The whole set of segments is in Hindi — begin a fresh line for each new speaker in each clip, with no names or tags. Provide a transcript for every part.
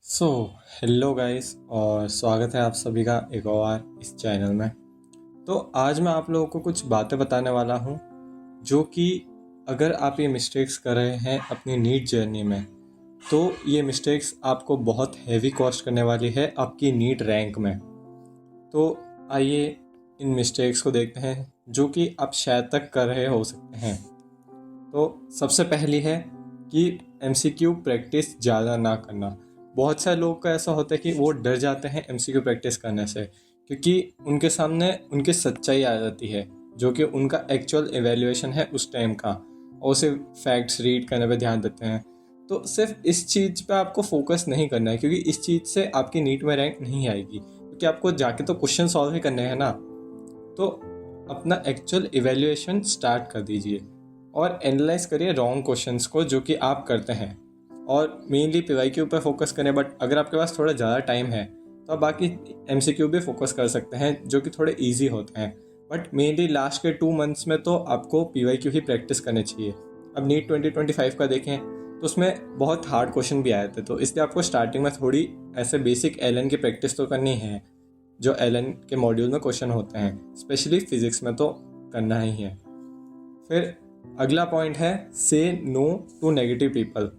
सो हेलो गाइस और स्वागत है आप सभी का एक और इस चैनल में। तो आज मैं आप लोगों को कुछ बातें बताने वाला हूँ जो कि अगर आप ये मिस्टेक्स कर रहे हैं अपनी नीट जर्नी में तो ये मिस्टेक्स आपको बहुत हैवी कॉस्ट करने वाली है आपकी नीट रैंक में। तो आइए इन मिस्टेक्स को देखते हैं जो कि आप शायद तक कर रहे हो सकते हैं। तो सबसे पहली है कि MCQ प्रैक्टिस ज़्यादा ना करना। बहुत सारे लोग का ऐसा होता है कि वो डर जाते हैं MCQ प्रैक्टिस करने से क्योंकि उनके सामने उनकी सच्चाई आ जाती है जो कि उनका एक्चुअल एवेल्यूएशन है उस टाइम का, और सिर्फ फैक्ट्स रीड करने पे ध्यान देते हैं। तो सिर्फ इस चीज़ पे आपको फोकस नहीं करना है क्योंकि इस चीज़ से आपकी नीट में रैंक नहीं आएगी, क्योंकि आपको जाके तो क्वेश्चन सॉल्व ही करने हैं ना। तो अपना एक्चुअल एवेल्यूएशन स्टार्ट कर दीजिए और एनालाइज करिए रॉन्ग क्वेश्चंस को जो कि आप करते हैं, और मेनली PYQ पे फोकस करें। बट अगर आपके पास थोड़ा ज़्यादा टाइम है तो आप बाकी MCQ भी फोकस कर सकते हैं जो कि थोड़े इजी होते हैं। बट मेनली लास्ट के 2 मंथ्स में तो आपको PYQ ही प्रैक्टिस करनी चाहिए। अब नीट 2025 का देखें तो उसमें बहुत हार्ड क्वेश्चन भी आए थे, तो इसलिए आपको स्टार्टिंग में थोड़ी ऐसे बेसिक LN की प्रैक्टिस तो करनी है जो LN के मॉड्यूल में क्वेश्चन होते हैं, स्पेशली फिजिक्स में तो करना ही है। फिर अगला पॉइंट है से नो टू नेगेटिव पीपल।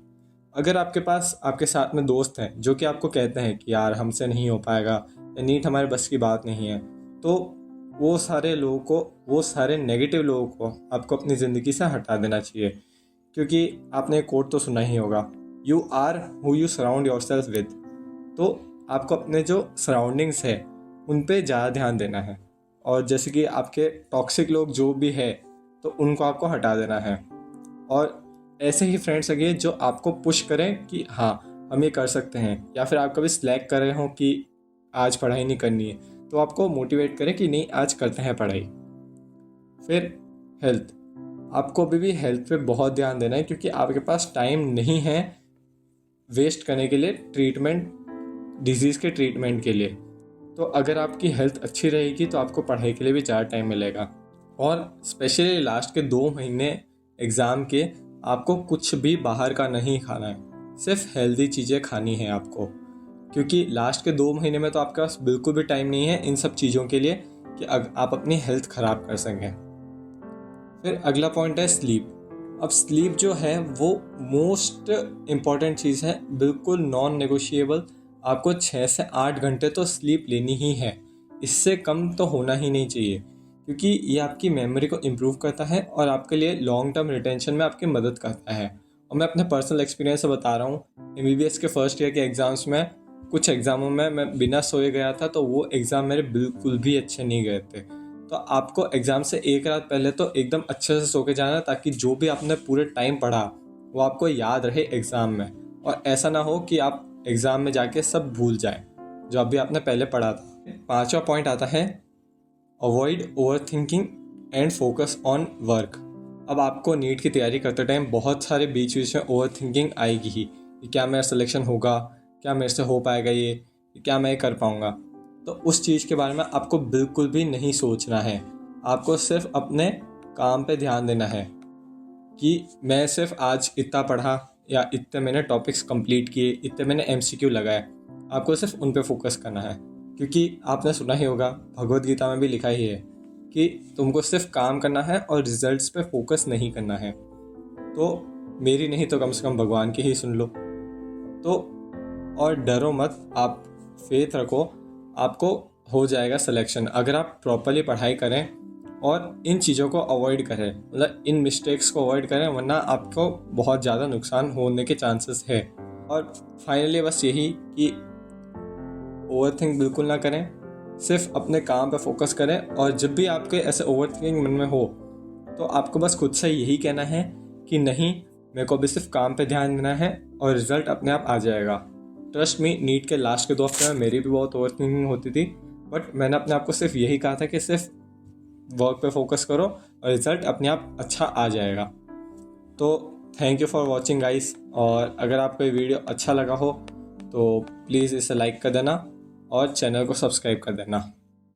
अगर आपके पास आपके साथ में दोस्त हैं जो कि आपको कहते हैं कि यार हमसे नहीं हो पाएगा या नीट हमारे बस की बात नहीं है, तो वो सारे नेगेटिव लोगों को आपको अपनी ज़िंदगी से हटा देना चाहिए। क्योंकि आपने एक कोट तो सुना ही होगा, you are who you surround yourself with. तो आपको अपने जो सराउंडिंग्स है उन पे ज़्यादा ध्यान देना है, और जैसे कि आपके टॉक्सिक लोग जो भी है तो उनको आपको हटा देना है, और ऐसे ही फ्रेंड्स लगे जो आपको पुश करें कि हाँ हम ये कर सकते हैं, या फिर आप कभी स्लैक कर रहे हो कि आज पढ़ाई नहीं करनी है तो आपको मोटिवेट करें कि नहीं आज करते हैं पढ़ाई। फिर हेल्थ, आपको अभी भी हेल्थ पे बहुत ध्यान देना है क्योंकि आपके पास टाइम नहीं है वेस्ट करने के लिए डिजीज़ के ट्रीटमेंट के लिए। तो अगर आपकी हेल्थ अच्छी रहेगी तो आपको पढ़ाई के लिए भी ज़्यादा टाइम मिलेगा, और स्पेशली लास्ट के 2 महीने एग्ज़ाम के आपको कुछ भी बाहर का नहीं खाना है, सिर्फ हेल्दी चीज़ें खानी है आपको, क्योंकि लास्ट के 2 महीने में तो आपके पास बिल्कुल भी टाइम नहीं है इन सब चीज़ों के लिए कि आप अपनी हेल्थ ख़राब कर सकें। फिर अगला पॉइंट है स्लीप। अब स्लीप जो है वो मोस्ट इम्पॉर्टेंट चीज़ है, बिल्कुल नॉन नेगोशिएबल। आपको 6 से 8 घंटे तो स्लीप लेनी ही है, इससे कम तो होना ही नहीं चाहिए, क्योंकि ये आपकी मेमोरी को इम्प्रूव करता है और आपके लिए लॉन्ग टर्म रिटेंशन में आपकी मदद करता है। और मैं अपने पर्सनल एक्सपीरियंस से बता रहा हूँ, MBBS के फर्स्ट ईयर के एग्ज़ाम्स में कुछ एग्ज़ामों में मैं बिना सोए गया था, तो वो एग्ज़ाम मेरे बिल्कुल भी अच्छे नहीं गए थे। तो आपको एग्ज़ाम से एक रात पहले तो एकदम अच्छे से सो के जाना, ताकि जो भी आपने पूरे टाइम पढ़ा वो आपको याद रहे एग्ज़ाम में, और ऐसा ना हो कि आप एग्ज़ाम में जाके सब भूल जाएं जो अभी आपने पहले पढ़ा था। 5वां पॉइंट आता है avoid over thinking and focus on work. अब आपको नीट की तैयारी करते टाइम बहुत सारे बीच में ओवर थिंकिंग आएगी ही कि क्या मेरा सिलेक्शन होगा, क्या मेरे से हो पाएगा ये, क्या मैं कर पाऊँगा। तो उस चीज़ के बारे में आपको बिल्कुल भी नहीं सोचना है। आपको सिर्फ अपने काम पे ध्यान देना है कि मैं सिर्फ आज इतना पढ़ा या इतने मैंने टॉपिक्स कंप्लीट किए, इतने मैंने MCQ लगाए। आपको सिर्फ उन पे फोकस करना है, क्योंकि आपने सुना ही होगा, भगवद गीता में भी लिखा ही है कि तुमको सिर्फ काम करना है और रिजल्ट्स पे फोकस नहीं करना है। तो मेरी नहीं तो कम से कम भगवान की ही सुन लो। तो और डरो मत, आप फेथ रखो, आपको हो जाएगा सिलेक्शन अगर आप प्रॉपरली पढ़ाई करें और इन चीज़ों को अवॉइड करें, मतलब इन मिस्टेक्स को अवॉइड करें, वरना आपको बहुत ज़्यादा नुकसान होने के चांसेस है। और फाइनली बस यही कि ओवरथिंक बिल्कुल ना करें, सिर्फ अपने काम पे फोकस करें, और जब भी आपके ऐसे ओवरथिंकिंग मन में हो तो आपको बस खुद से यही कहना है कि नहीं, मेरे को अभी सिर्फ काम पे ध्यान देना है और रिजल्ट अपने आप आ जाएगा। ट्रस्ट मी, नीट के लास्ट के 2 हफ्ते में मेरी भी बहुत ओवरथिंकिंग होती थी, बट मैंने अपने आप को सिर्फ यही कहा था कि सिर्फ वर्क पे फोकस करो और रिजल्ट अपने आप अच्छा आ जाएगा। तो thank you for watching guys, और अगर आपको ये वीडियो अच्छा लगा हो तो प्लीज़ इसे लाइक कर देना और चैनल को सब्सक्राइब कर देना।